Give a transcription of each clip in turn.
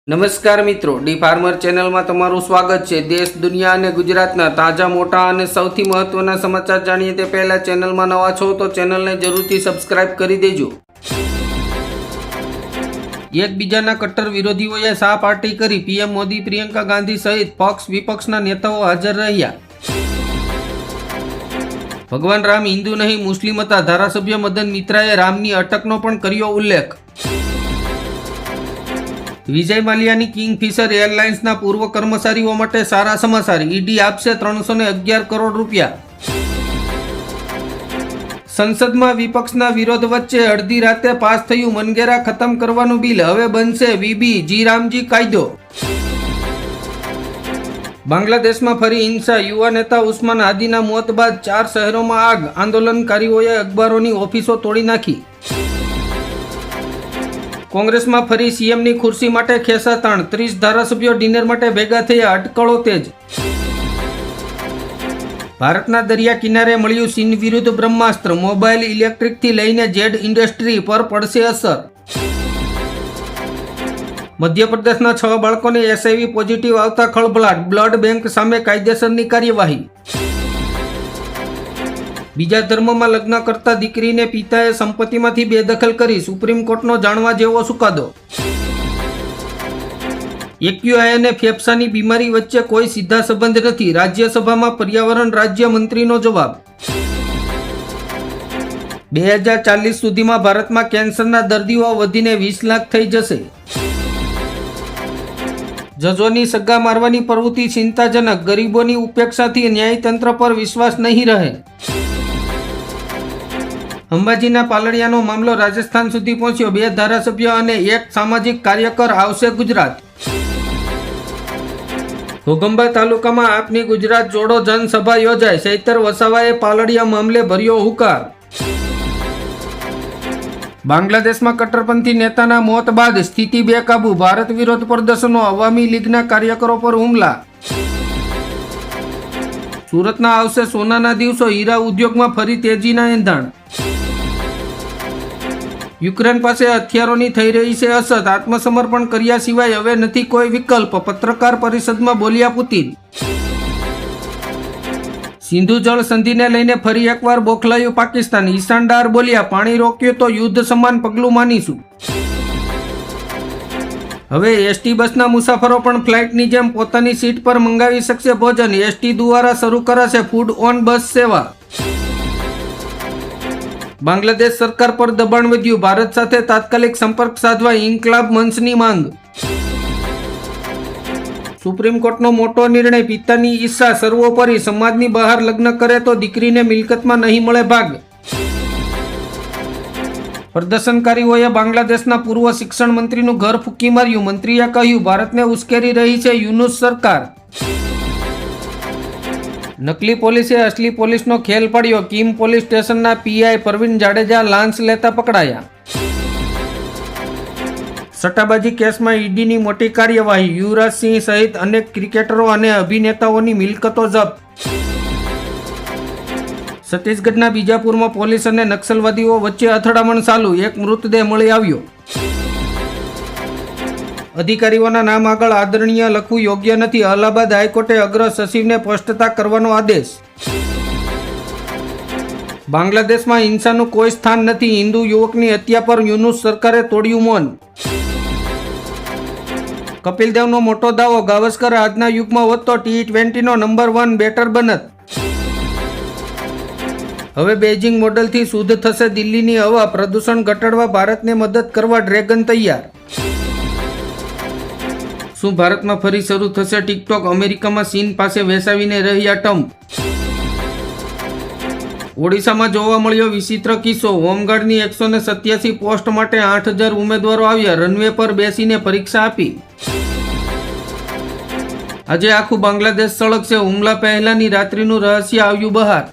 નમસ્કાર મિત્રો, D farmer ચેનલમાં તમારું સ્વાગત છે। દેશ, દુનિયા અને ગુજરાતના તાજા, મોટા અને સૌથી મહત્વના સમાચાર જાણીએ તે પહેલા ચેનલમાં નવા છો તો ચેનલને જરૂરથી સબસ્ક્રાઇબ કરી દેજો। એકબીજાના કટ્ટર વિરોધીઓએ શા પાર્ટી કરી, પીએમ મોદી, પ્રિયંકા ગાંધી સહિત પક્ષ વિપક્ષના નેતાઓ હાજર રહ્યા। ભગવાન રામ હિન્દુ નહીં મુસ્લિમ હતા, ધારાસભ્ય મદન મિત્રાએ રામની અટકનો પણ કર્યો ઉલ્લેખ। વિજય માલ્યાની કિંગફિશર એરલાઇન્સના પૂર્વ કર્મચારીઓ માટે સારા સમાચાર, ઈડી આપશે 311 કરોડ રૂપિયા। સંસદમાં વિપક્ષના વિરોધ વચ્ચે અડધી રાતે પાસ થયું મનગેરા ખતમ કરવાનું બિલ, હવે બનશે વીબી રામજી કાયદો। બાંગ્લાદેશમાં ફરી હિંસા, યુવા નેતા ઉસ્માન હાદીના મોત બાદ 4 શહેરોમાં આગ, આંદોલનકારીઓએ અખબારોની ઓફિસો તોડી નાખી। કોંગ્રેસમાં ફરી સીએમની ખુરશી માટે ખેંચાતાણ, 30 ધારાસભ્યો ડિનર માટે ભેગા થયા, અટકળો તેજ। ભારતના દરિયા કિનારે મળ્યું ચીન વિરુદ્ધ બ્રહ્માસ્ત્ર, મોબાઈલ ઇલેક્ટ્રિકથી લઈને જેડ ઇન્ડસ્ટ્રી પર પડશે અસર। મધ્યપ્રદેશના 6 બાળકોને એચઆઈવી પોઝિટિવ આવતા ખળભળાટ, બ્લડ બેંક સામે કાયદેસરની કાર્યવાહી। બીજા ધર્મમાં લગ્ન કરતા દીકરીને પિતાએ સંપત્તિમાંથી બેદખલ કરી, સુપ્રીમ કોર્ટનો જાણવા જેવો ચુકાદો। એક્યુઆઈ અને ફેફસાની બીમારી વચ્ચે કોઈ સીધા સંબંધ નથી, રાજ્યસભામાં પર્યાવરણ રાજ્ય મંત્રીનો જવાબ। 2040 સુધીમાં ભારતમાં કેન્સરના દર્દીઓ વધીને 20 લાખ થઈ જશે। જજોની સગા મારવાની પ્રવૃત્તિ ચિંતાજનક, ગરીબોની ઉપેક્ષાથી ન્યાયતંત્ર પર વિશ્વાસ નહીં રહે। અંબાજીના પાલડિયાનો મામલો રાજસ્થાન સુધી પહોંચ્યો, 2 ધારાસભ્ય અને 1 સામાજિક કાર્યકર આવશે ગુજરાત। ઘોઘંબા તાલુકામાં આપની ગુજરાત જોડો જનસભા યોજાઈ, ચૈતર વસાવાએ પાલડિયા મામલે ભર્યો હુંકાર। બાંગ્લાદેશમાં કટ્ટરપંથી નેતાના મોત બાદ સ્થિતિ બેકાબુ, ભારત વિરોધ પ્રદર્શનો, અવામી લીગના કાર્યકરો પર હુમલા। સુરતના આવશે સોનાના દિવસો, હીરા ઉદ્યોગમાં ફરી તેજીના એંધાણ। યુક્રેન પાસે હથિયારોની થઈ રહી છે અસર, આત્મસમર્પણ કર્યા સિવાય હવે નથી કોઈ વિકલ્પ, પત્રકાર પરિષદમાં બોલ્યા પુતિન। સિંધુ જળ સંધિને લઈને ફરી એકવાર બોખલાયું પાકિસ્તાન, ઈશાનદાર બોલ્યા પાણી રોક્યું તો યુદ્ધ સમાન પગલું માનીશું। હવે એસટી બસના મુસાફરો પણ ફ્લાઇટની જેમ પોતાની સીટ પર મંગાવી શકશે ભોજન, એસટી દ્વારા શરૂ કરાશે ફૂડ ઓન બસ સેવા। બાંગ્લાદેશ સરકાર પર દબાણ વધ્યું, ભારત સાથે તાત્કાલિક સંપર્ક સાધવા ઇન્કલાબ મંચની માંગ। સુપ્રીમ કોર્ટનો મોટો નિર્ણય, પિતાની ઈચ્છા સર્વોપરી, સમાજની બહાર લગ્ન કરે તો દીકરીને મિલકતમાં નહીં મળે ભાગ। પ્રદર્શનકારીઓએ બાંગ્લાદેશના પૂર્વ શિક્ષણ મંત્રીનું ઘર ફૂંકી માર્યું, મંત્રીએ કહ્યું ભારતને ઉશ્કેરી રહી છે યુનુસ સરકાર। નકલી પોલીસે અસલી પોલીસનો ખેલ પાડ્યો, કિમ પોલીસ સ્ટેશનના પીઆઈ પ્રવીણ જાડેજા લાંચ લેતા પકડાયા। સટ્ટાબાજી કેસમાં ઈડીની મોટી કાર્યવાહી, યુવરાજ સિંહ સહિત અનેક ક્રિકેટરો અને અભિનેતાઓની મિલકતો જપ્ત। છત્તીસગઢના બીજાપુરમાં પોલીસ અને નક્સલવાદીઓ વચ્ચે અથડામણ ચાલુ, 1 મૃતદેહ મળી આવ્યો। અધિકારીઓના નામ આગળ આદરણીય લખવું યોગ્ય નથી, અલ્હાબાદ હાઈકોર્ટે અગ્ર સચિવને સ્પષ્ટતા કરવાનો આદેશ। બાંગ્લાદેશમાં હિંસાનું કોઈ સ્થાન નથી, હિન્દુ યુવકની હત્યા પર યુનુસ સરકારે તોડ્યું મૌન। કપિલ દેવનો મોટો દાવો, ગાવસ્કર આજના યુગમાં હોત તો T20નો નંબર 1 બેટર બનત। હવે બેઇજિંગ મોડલથી શુદ્ધ થશે દિલ્હીની હવા, પ્રદૂષણ ઘટાડવા ભારતને મદદ કરવા ડ્રેગન તૈયાર। શું ભારતમાં ફરી શરૂ થશે ટિકટોક, અમેરિકામાં ચીન પાસે વેચાવીને રહ્યા ટ્રમ્પ। ઓડિશામાં જોવા મળ્યો વિચિત્ર કિસ્સો, હોમગાર્ડની 187 પોસ્ટ માટે 8000 ઉમેદવારો આવ્યા, રનવે પર બેસીને પરીક્ષા આપી। આજે આખું બાંગ્લાદેશ સળગશે, હુમલા પહેલાની રાત્રિનું રહસ્ય આવ્યું બહાર।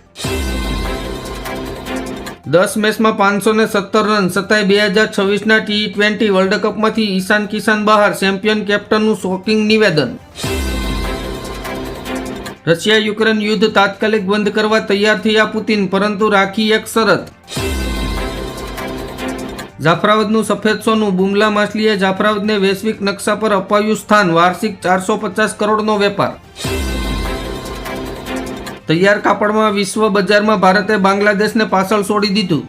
10 મેચમાં 517 રન, છતાંય 2026ના T20 વર્લ્ડ કપમાંથી ઈશાન કિશન બહાર, ચેમ્પિયન કેપ્ટનનું શોકિંગ નિવેદન। રશિયા યુક્રેન યુદ્ધ તાત્કાલિક બંધ કરવા તૈયાર થયા પુતિન, પરંતુ રાખી એક શરત, જાફરાબાદનું સફેદ સોનું, બુમલા માછલીએ જાફરાબાદને વૈશ્વિક નકશા પર અપાવ્યું સ્થાન, વાર્ષિક 450 કરોડનો વેપાર. તૈયાર કાપડમાં વિશ્વ બજારમાં ભારતે બાંગ્લાદેશને પાછળ છોડી દીધું.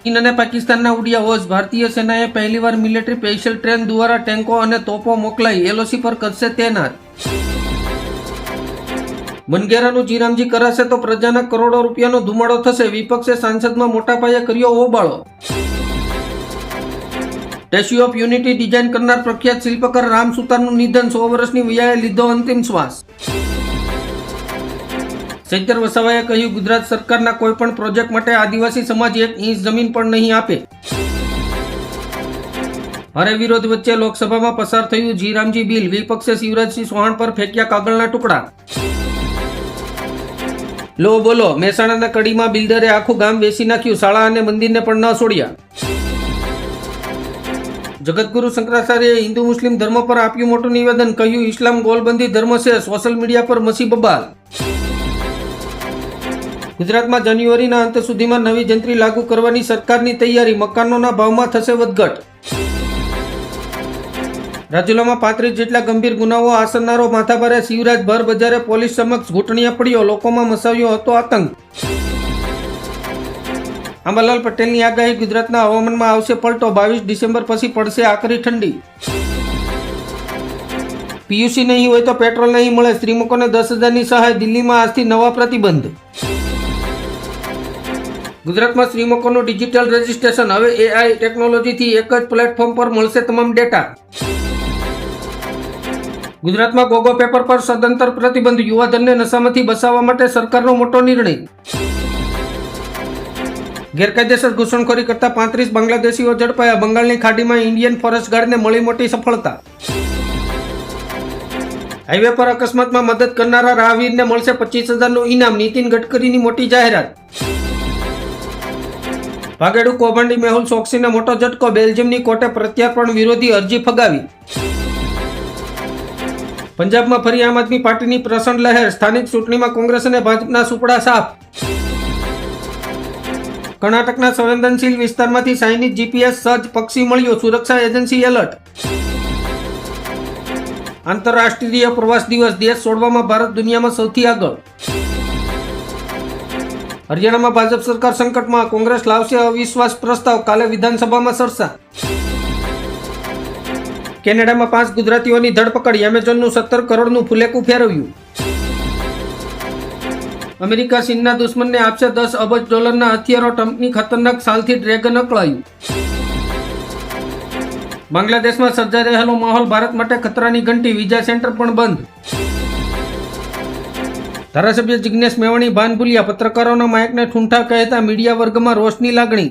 ચીન અને પાકિસ્તાનના ઉડ્યા હોશ, ભારતીય સેનાએ પહેલીવાર મિલિટરી સ્પેશિયલ ટ્રેન દ્વારા ટેન્કો અને તોપો મોકલાઈ, એલઓસી પર કરશે તૈનાત. બનગેરાનું જીરામજી કરાશે તો પ્રજાના કરોડો રૂપિયાનો ધુમાડો થશે, વિપક્ષે સાંસદમાં મોટા પાયે કર્યો હોબાળો. સ્ટેચ્યુ ઓફ યુનિટી ડિઝાઇન કરનાર પ્રખ્યાત શિલ્પકાર રામ સુતારનું નિધન, 100 વર્ષની વયે લીધો અંતિમ શ્વાસ. ચૈતર વસાવાએ કહ્યું, ગુજરાત સરકારના કોઈ પણ પ્રોજેક્ટ માટે આદિવાસી સમાજ 1 ઇંચ જમીન પણ નહીં આપે. ભારે વિરોધ વચ્ચે લોકસભામાં પસાર થયું જીરામજી બિલ, વિપક્ષે શિવરાજસિંહ ચૌહાણ પર ફેંક્યા કાગળના ટુકડા. લો બોલો, મહેસાણાના કડીમાં બિલ્ડરે આખું ગામ વેચી નાખ્યું, શાળા અને મંદિરને પણ ન છોડ્યા. જગતગુરુ શંકરાચાર્યએ હિન્દુ મુસ્લિમ ધર્મ પર આપ્યું મોટું નિવેદન, કહ્યું ઇસ્લામ ગોલબંધી ધર્મ છે, સોશિયલ મીડિયા પર મસી બબાલ. ગુજરાતમાં જાન્યુઆરીના અંત સુધીમાં નવી જંત્રી લાગુ કરવાની સરકારની તૈયારી, મકાનોના ભાવમાં થશે વધઘટ. રાજુલામાં 35 જેટલા ગંભીર ગુનાઓ આચરનારો માથાભારે શિવરાજ ભર બજારે પોલીસ સમક્ષ ઘૂંટણિયા પડ્યો, લોકોમાં મચાવ્યો હતો આતંક. આંબાલાલ પટેલની આગાહી, ગુજરાતના હવામાનમાં આવશે પલટો, 22 ડિસેમ્બર પછી પડશે આકરી ઠંડી. પીયુસી નહીં હોય તો પેટ્રોલ નહીં મળે, શ્રીમકોને 10,000ની સહાય, દિલ્હીમાં આજથી નવા પ્રતિબંધ. ગુજરાતમાં શ્રીમકોનું ડિજિટલ રજિસ્ટ્રેશન, હવે એઆઈ ટેકનોલોજીથી એક જ પ્લેટફોર્મ પર મળશે તમામ ડેટા. ગુજરાતમાં ગોગો પેપર પર સદંતર પ્રતિબંધ, યુવાધનને નશામાંથી બચાવવા માટે સરકારનો મોટો નિર્ણય. ગેરકાયદેસર ઘૂસણખોરી કરતા 35 બાંગ્લાદેશીઓ ઝડપાયા, બંગાળની ખાડીમાં ઇન્ડિયન ફોરેસ્ટ ગાર્ડને મળી મોટી સફળતા. હાઈવે પર અકસ્માતમાં મદદ કરનારા રાહવીરને મળશે 25,000નું ઇનામ, નીતિન ગડકરીની મોટી જાહેરાત. ભાગેડુ કૌભાંડી મેહુલ ચોકસીને મોટો ઝટકો, બેલ્જિયમની કોર્ટે પ્રત્યાર્પણ વિરોધી અરજી ફગાવી. પંજાબમાં ફરી આમ આદમી પાર્ટીની પ્રચંડ લહેર, સ્થાનિક ચૂંટણીમાં કોંગ્રેસ અને ભાજપના સુપડા સાફ. કર્ણાટકના સંવેદનશીલ વિસ્તારમાંથી ચાઇનીઝ જીપીએસ સજ્જ પક્ષી મળ્યો, સુરક્ષા એજન્સી એલર્ટ. આંતરરાષ્ટ્રીય પ્રવાસ દિવસ, દેશ છોડવામાં ભારત દુનિયામાં સૌથી આગળ. હરિયાણામાં ભાજપ સરકાર સંકટમાં, કોંગ્રેસ લાવશે અવિશ્વાસ પ્રસ્તાવ, કાલે વિધાનસભામાં ચર્ચા. કેનેડામાં 5 ગુજરાતીઓની ધરપકડ, એમેઝોનનું 17 કરોડનું ફુલેકું ફેરવ્યું. અમેરિકા ચીનના દુશ્મનને આપશે $10 અબજ હથિયારો, ટ્રમ્પની ખતરનાક સાલથી ડ્રેગન અકળાયું. બાંગ્લાદેશમાં સર્જાઈ રહેલો માહોલ ભારત માટે ખતરાની ઘંટી, વિઝા સેન્ટર પણ બંધ. ધારાસભ્ય જિગ્નેશ મેવાણી ભાન ભૂલ્યા, પત્રકારોના માઇકને ઠૂંઠા કહેતા મીડિયા વર્ગમાં રોષની લાગણી.